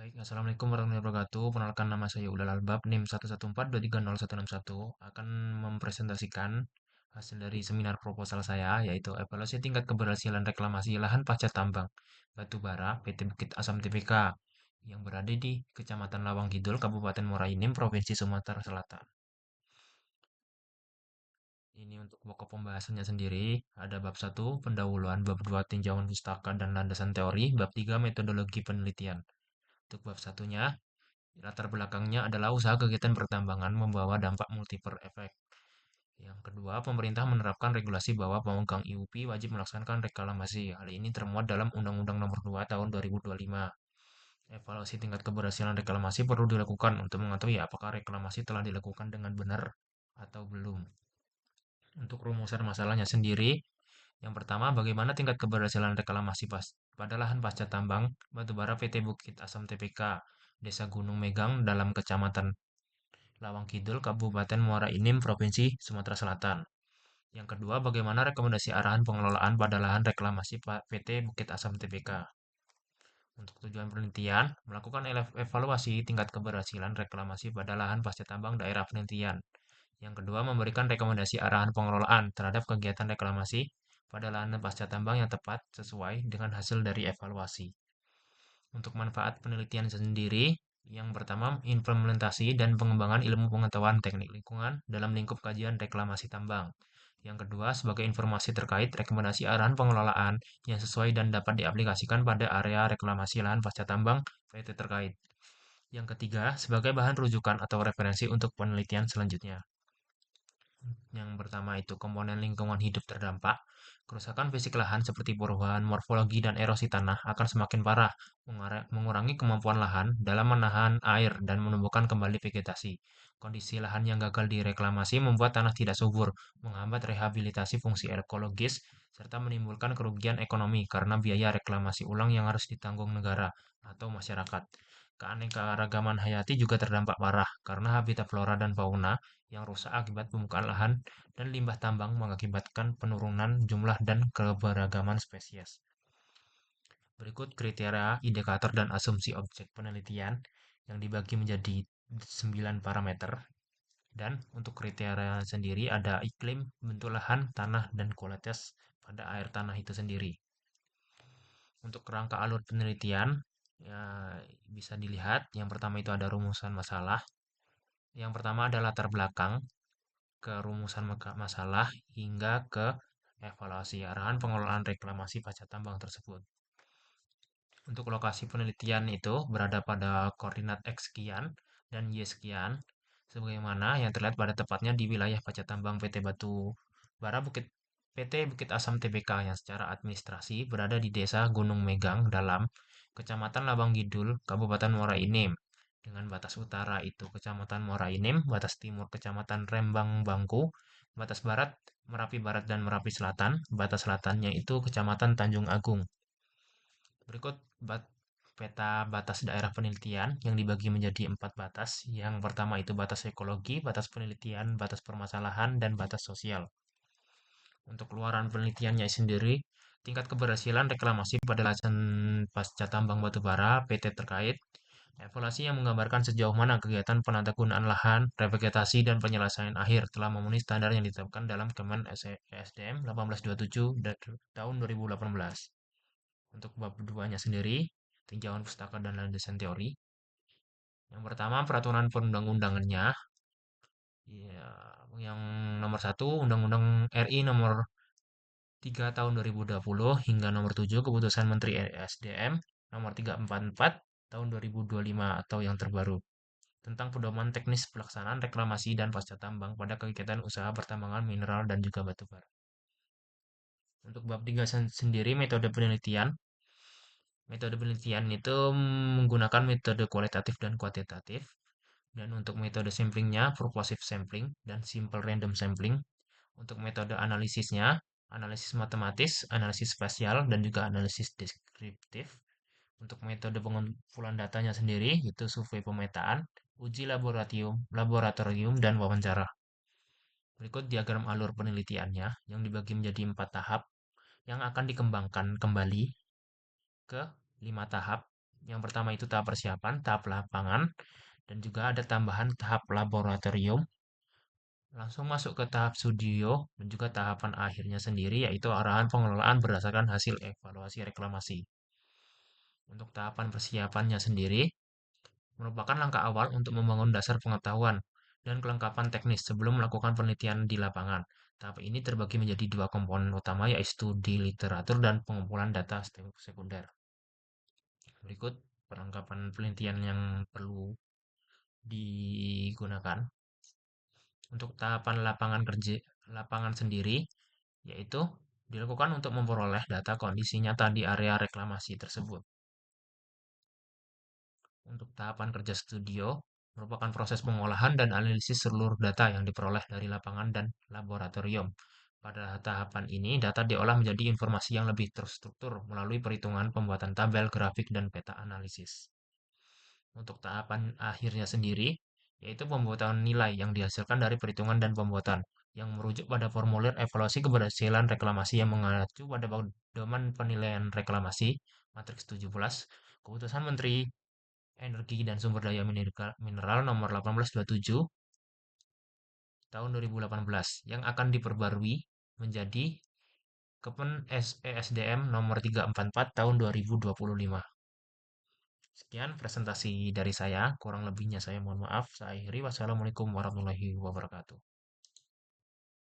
Baik, Assalamualaikum warahmatullahi wabarakatuh. Perkenalkan nama saya Ulal Albab, NIM 114230161 akan mempresentasikan hasil dari seminar proposal saya, yaitu evaluasi tingkat keberhasilan reklamasi lahan pasca tambang batu bara PT Bukit Asam Tbk yang berada di Kecamatan Lawang Kidul, Kabupaten Muara Enim, Provinsi Sumatera Selatan. Ini untuk pokok pembahasannya sendiri, ada bab 1 pendahuluan, bab 2 tinjauan pustaka dan landasan teori, bab 3 metodologi penelitian. Untuk bab satunya, latar belakangnya adalah usaha kegiatan pertambangan membawa dampak multiple effect. Yang kedua, pemerintah menerapkan regulasi bahwa pemegang IUP wajib melaksanakan reklamasi. Hal ini termuat dalam Undang-Undang Nomor 2 Tahun 2025. Evaluasi tingkat keberhasilan reklamasi perlu dilakukan untuk mengetahui apakah reklamasi telah dilakukan dengan benar atau belum. Untuk rumusan masalahnya sendiri, yang pertama, bagaimana tingkat keberhasilan reklamasi pada lahan pasca tambang batubara PT Bukit Asam Tbk, Desa Gunung Megang dalam Kecamatan Lawang Kidul, Kabupaten Muara Enim, Provinsi Sumatera Selatan. Yang kedua, bagaimana rekomendasi arahan pengelolaan pada lahan reklamasi PT Bukit Asam Tbk. Untuk tujuan penelitian, melakukan evaluasi tingkat keberhasilan reklamasi pada lahan pasca tambang daerah penelitian. Yang kedua, memberikan rekomendasi arahan pengelolaan terhadap kegiatan reklamasi pada lahan pasca tambang yang tepat sesuai dengan hasil dari evaluasi. Untuk manfaat penelitian sendiri, yang pertama, implementasi dan pengembangan ilmu pengetahuan teknik lingkungan dalam lingkup kajian reklamasi tambang. Yang kedua, sebagai informasi terkait rekomendasi arahan pengelolaan yang sesuai dan dapat diaplikasikan pada area reklamasi lahan pasca tambang PT terkait. Yang ketiga, sebagai bahan rujukan atau referensi untuk penelitian selanjutnya. Yang pertama itu komponen lingkungan hidup terdampak. Kerusakan fisik lahan seperti perubahan morfologi dan erosi tanah akan semakin parah, mengurangi kemampuan lahan dalam menahan air dan menumbuhkan kembali vegetasi. Kondisi lahan yang gagal direklamasi membuat tanah tidak subur, menghambat rehabilitasi fungsi ekologis, serta menimbulkan kerugian ekonomi karena biaya reklamasi ulang yang harus ditanggung negara atau masyarakat. Keanekaragaman hayati juga terdampak parah karena habitat flora dan fauna yang rusak akibat pembukaan lahan dan limbah tambang mengakibatkan penurunan jumlah dan keberagaman spesies. Berikut kriteria, indikator, dan asumsi objek penelitian yang dibagi menjadi 9 parameter. Dan untuk kriteria sendiri ada iklim, bentuk lahan, tanah, dan kualitas pada air tanah itu sendiri. Untuk kerangka alur penelitian, ya, bisa dilihat yang pertama itu ada rumusan masalah. Yang pertama ada latar belakang, ke rumusan masalah hingga ke evaluasi arahan pengelolaan reklamasi pasca tambang tersebut. Untuk lokasi penelitian itu berada pada koordinat X sekian dan Y sekian, sebagaimana yang terlihat pada tepatnya di wilayah pasca tambang PT Batu Bara Bukit PT Bukit Asam Tbk yang secara administrasi berada di Desa Gunung Megang dalam Kecamatan Labang Gidul, Kabupaten Muara Enim. Dengan batas utara itu Kecamatan Muara Enim, batas timur Kecamatan Rembang Bangku, batas barat Merapi Barat dan Merapi Selatan, batas selatannya itu Kecamatan Tanjung Agung. Berikut peta batas daerah penelitian yang dibagi menjadi 4 batas. Yang pertama itu batas ekologi, batas penelitian, batas permasalahan, dan batas sosial. Untuk keluaran penelitiannya sendiri, tingkat keberhasilan reklamasi pada lahan pasca tambang batubara PT terkait, evaluasi yang menggambarkan sejauh mana kegiatan penatagunaan lahan, revegetasi, dan penyelesaian akhir telah memenuhi standar yang ditetapkan dalam Kemen ESDM 1827 tahun 2018. Untuk bab keduanya sendiri, tinjauan pustaka dan landasan teori. Yang pertama, peraturan perundang-undangannya. Ya, yang nomor satu, Undang-Undang RI nomor 3 tahun 2020 hingga nomor 7 Keputusan Menteri ESDM nomor 344 tahun 2025 atau yang terbaru tentang pedoman teknis pelaksanaan reklamasi dan pasca tambang pada kegiatan usaha pertambangan mineral dan juga batu bara. Untuk bab 3 sendiri metode penelitian. Metode penelitian itu menggunakan metode kualitatif dan kuantitatif. Dan untuk metode samplingnya, purposive sampling dan simple random sampling. Untuk metode analisisnya, analisis matematis, analisis spasial, dan juga analisis deskriptif. Untuk metode pengumpulan datanya sendiri, itu survei pemetaan, uji laboratorium, dan wawancara. Berikut diagram alur penelitiannya yang dibagi menjadi 4 tahap yang akan dikembangkan kembali ke 5 tahap. Yang pertama itu tahap persiapan, tahap lapangan, dan juga ada tambahan tahap laboratorium. Langsung masuk ke tahap studio dan juga tahapan akhirnya sendiri yaitu arahan pengelolaan berdasarkan hasil evaluasi reklamasi. Untuk tahapan persiapannya sendiri merupakan langkah awal untuk membangun dasar pengetahuan dan kelengkapan teknis sebelum melakukan penelitian di lapangan. Tahap ini terbagi menjadi dua komponen utama yaitu studi literatur dan pengumpulan data sekunder. Berikut perlengkapan penelitian yang perlu digunakan. Untuk tahapan lapangan sendiri, yaitu dilakukan untuk memperoleh data kondisi nyata di area reklamasi tersebut. Untuk tahapan kerja studio, merupakan proses pengolahan dan analisis seluruh data yang diperoleh dari lapangan dan laboratorium. Pada tahapan ini, data diolah menjadi informasi yang lebih terstruktur melalui perhitungan pembuatan tabel, grafik, dan peta analisis. Untuk tahapan akhirnya sendiri, yaitu pembuatan nilai yang dihasilkan dari perhitungan dan pembuatan, yang merujuk pada formulir evaluasi keberhasilan reklamasi yang mengacu pada pedoman penilaian reklamasi, matriks 17, Keputusan Menteri Energi dan Sumber Daya Mineral nomor 1827 tahun 2018 yang akan diperbarui menjadi Kepen ESDM nomor 344 tahun 2025. Sekian presentasi dari saya, kurang lebihnya saya mohon maaf. Saya akhiri. Wassalamualaikum warahmatullahi wabarakatuh.